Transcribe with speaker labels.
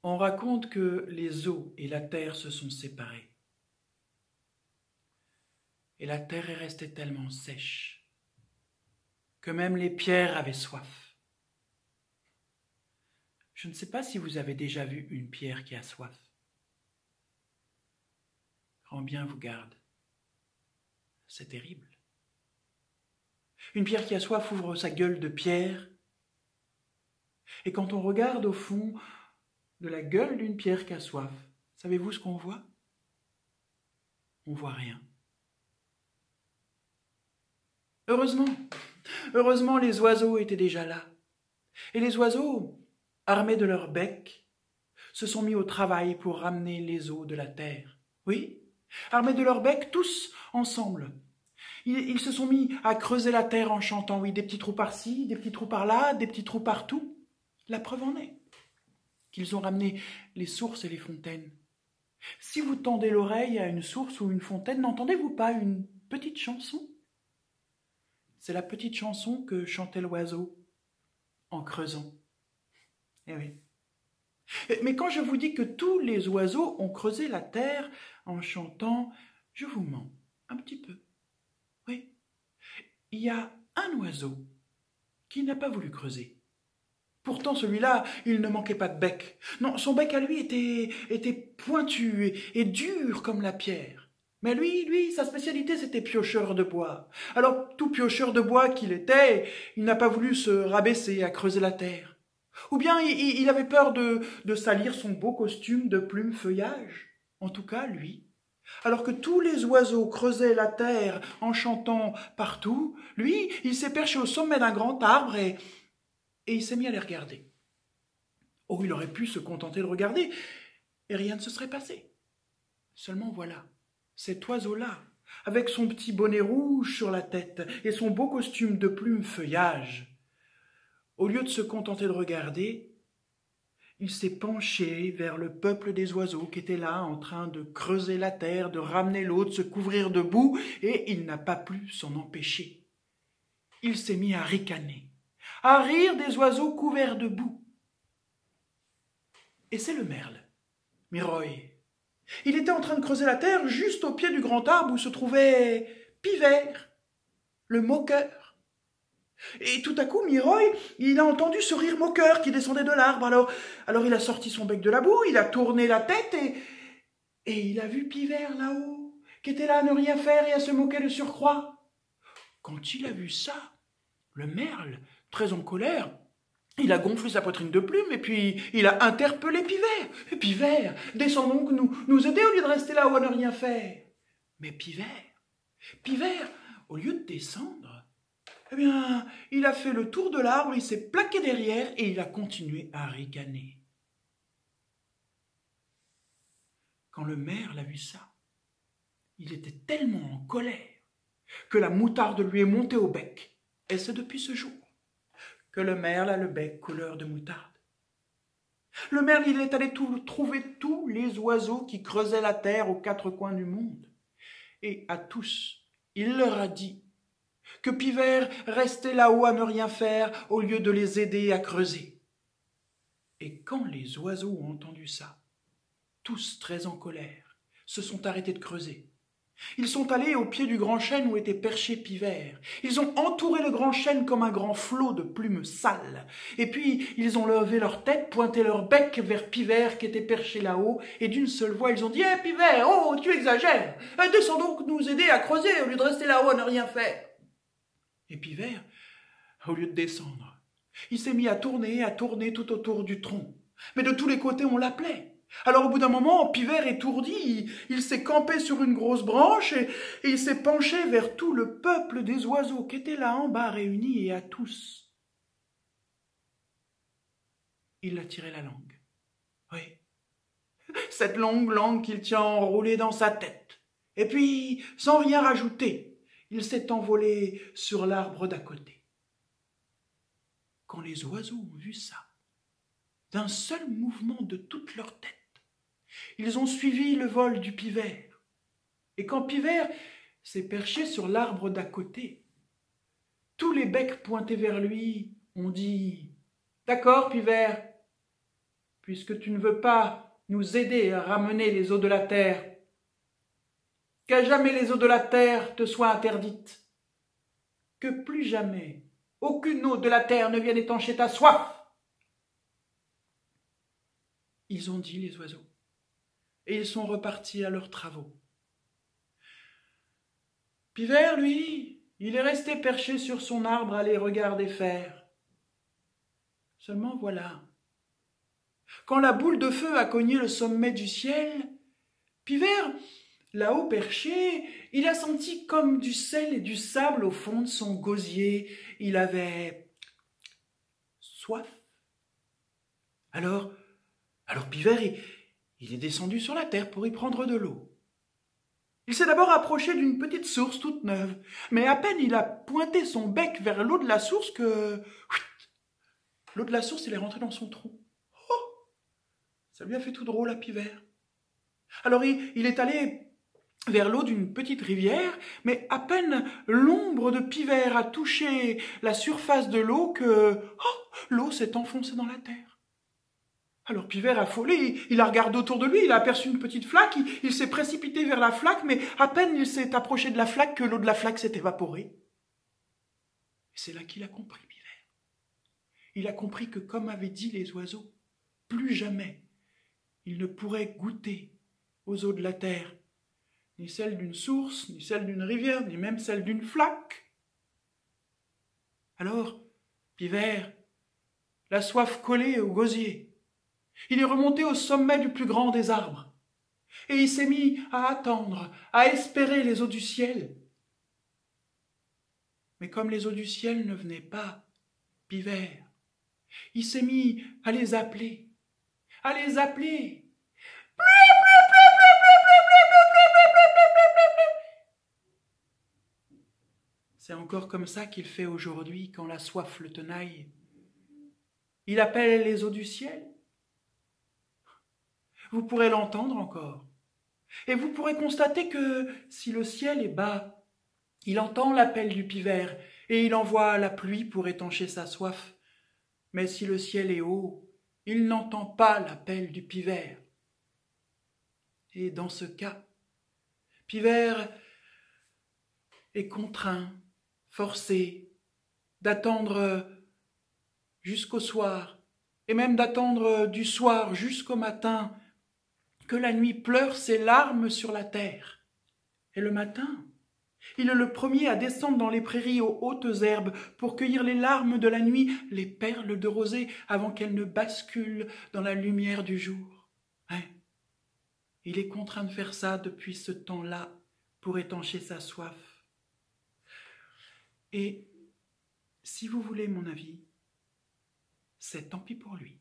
Speaker 1: on raconte que les eaux et la terre se sont séparées. Et la terre est restée tellement sèche que même les pierres avaient soif. Je ne sais pas si vous avez déjà vu une pierre qui a soif. Grand bien vous garde. C'est terrible. Une pierre qui a soif ouvre sa gueule de pierre. Et quand on regarde au fond de la gueule d'une pierre qui a soif, savez-vous ce qu'on voit? On voit rien. Heureusement, les oiseaux étaient déjà là. Et les oiseaux, armés de leur bec, se sont mis au travail pour ramener les eaux de la terre. Oui, armés de leur bec, tous ensemble. Ils se sont mis à creuser la terre en chantant, oui, des petits trous par-ci, des petits trous par-là, des petits trous partout. La preuve en est qu'ils ont ramené les sources et les fontaines. Si vous tendez l'oreille à une source ou une fontaine, n'entendez-vous pas une petite chanson? C'est la petite chanson que chantait l'oiseau en creusant. Eh oui. Mais quand je vous dis que tous les oiseaux ont creusé la terre en chantant, je vous mens un petit peu. Oui. Il y a un oiseau qui n'a pas voulu creuser. Pourtant, celui-là, il ne manquait pas de bec. Non, son bec à lui était pointu et dur comme la pierre. Mais lui, sa spécialité, c'était piocheur de bois. Alors, tout piocheur de bois qu'il était, il n'a pas voulu se rabaisser à creuser la terre. Ou bien il avait peur de salir son beau costume de plumes feuillage. En tout cas, lui. Alors que tous les oiseaux creusaient la terre en chantant partout, lui, il s'est perché au sommet d'un grand arbre et il s'est mis à les regarder. Oh, il aurait pu se contenter de regarder et rien ne se serait passé. Seulement voilà, cet oiseau-là, avec son petit bonnet rouge sur la tête et son beau costume de plumes feuillage, au lieu de se contenter de regarder, il s'est penché vers le peuple des oiseaux qui était là en train de creuser la terre, de ramener l'eau, de se couvrir de boue, et il n'a pas pu s'en empêcher. Il s'est mis à ricaner, à rire des oiseaux couverts de boue. Et c'est le merle, Miroy. Il était en train de creuser la terre juste au pied du grand arbre où se trouvait Pivert, le moqueur. Et tout à coup, Miroy, il a entendu ce rire moqueur qui descendait de l'arbre. Alors il a sorti son bec de la boue, il a tourné la tête et il a vu Pivert là-haut, qui était là à ne rien faire et à se moquer de surcroît. Quand il a vu ça, le merle, très en colère, il a gonflé sa poitrine de plumes et puis il a interpellé Pivert. « Pivert, descends donc nous aider au lieu de rester là-haut à ne rien faire. » Mais Pivert, au lieu de descendre, eh bien, il a fait le tour de l'arbre, il s'est plaqué derrière et il a continué à ricaner. Quand le merle a vu ça, il était tellement en colère que la moutarde lui est montée au bec. Et c'est depuis ce jour que le merle a le bec couleur de moutarde. Le merle, il est allé trouver tous les oiseaux qui creusaient la terre aux quatre coins du monde. Et à tous, il leur a dit que Pivert restait là-haut à ne rien faire au lieu de les aider à creuser. Et quand les oiseaux ont entendu ça, tous très en colère, se sont arrêtés de creuser. Ils sont allés au pied du grand chêne où était perché Pivert. Ils ont entouré le grand chêne comme un grand flot de plumes sales. Et puis, ils ont levé leur tête, pointé leur bec vers Pivert qui était perché là-haut, et d'une seule voix, ils ont dit « Hé, Pivert, oh, tu exagères! Descends donc nous aider à creuser au lieu de rester là-haut à ne rien faire. » Et Pivert, au lieu de descendre, il s'est mis à tourner tout autour du tronc. Mais de tous les côtés, on l'appelait. Alors au bout d'un moment, Pivert étourdi, il s'est campé sur une grosse branche et il s'est penché vers tout le peuple des oiseaux qui étaient là en bas réunis et à tous. Il a tiré la langue. Oui, cette longue langue qu'il tient enroulée dans sa tête. Et puis, sans rien rajouter, il s'est envolé sur l'arbre d'à côté. Quand les oiseaux ont vu ça, d'un seul mouvement de toute leur tête, ils ont suivi le vol du Pivert. Et quand Pivert s'est perché sur l'arbre d'à côté, tous les becs pointés vers lui ont dit « D'accord, Pivert !» puisque tu ne veux pas nous aider à ramener les eaux de la terre, qu'à jamais les eaux de la terre te soient interdites, que plus jamais aucune eau de la terre ne vienne étancher ta soif. » Ils ont dit, les oiseaux, et ils sont repartis à leurs travaux. Pivert, lui, il est resté perché sur son arbre à les regarder faire. Seulement voilà, quand la boule de feu a cogné le sommet du ciel, Pivert, là-haut perché, il a senti comme du sel et du sable au fond de son gosier. Il avait soif. Alors Pivert, il est descendu sur la terre pour y prendre de l'eau. Il s'est d'abord approché d'une petite source toute neuve, mais à peine il a pointé son bec vers l'eau de la source que... l'eau de la source, il est rentré dans son trou. Oh! Ça lui a fait tout drôle à Pivert. Alors il est allé vers l'eau d'une petite rivière, mais à peine l'ombre de Pivert a touché la surface de l'eau que l'eau s'est enfoncée dans la terre. Alors Pivert, affolé, il a regardé autour de lui, il a aperçu une petite flaque, il s'est précipité vers la flaque, mais à peine il s'est approché de la flaque que l'eau de la flaque s'est évaporée. Et c'est là qu'il a compris, Pivert. Il a compris que, comme avaient dit les oiseaux, plus jamais il ne pourrait goûter aux eaux de la terre, ni celles d'une source, ni celles d'une rivière, ni même celles d'une flaque. Alors, Pivert, la soif collée au gosier, il est remonté au sommet du plus grand des arbres, et il s'est mis à attendre, à espérer les eaux du ciel. Mais comme les eaux du ciel ne venaient pas, Pivert, il s'est mis à les appeler, à les appeler. C'est encore comme ça qu'il fait aujourd'hui quand la soif le tenaille. Il appelle les eaux du ciel. Vous pourrez l'entendre encore. Et vous pourrez constater que si le ciel est bas, il entend l'appel du Pivert et il envoie la pluie pour étancher sa soif. Mais si le ciel est haut, il n'entend pas l'appel du Pivert. Et dans ce cas, Pivert est contraint, forcé, d'attendre jusqu'au soir, et même d'attendre du soir jusqu'au matin, que la nuit pleure ses larmes sur la terre. Et le matin, il est le premier à descendre dans les prairies aux hautes herbes pour cueillir les larmes de la nuit, les perles de rosée, avant qu'elles ne basculent dans la lumière du jour. Hein? Il est contraint de faire ça depuis ce temps-là pour étancher sa soif. Et si vous voulez mon avis, c'est tant pis pour lui.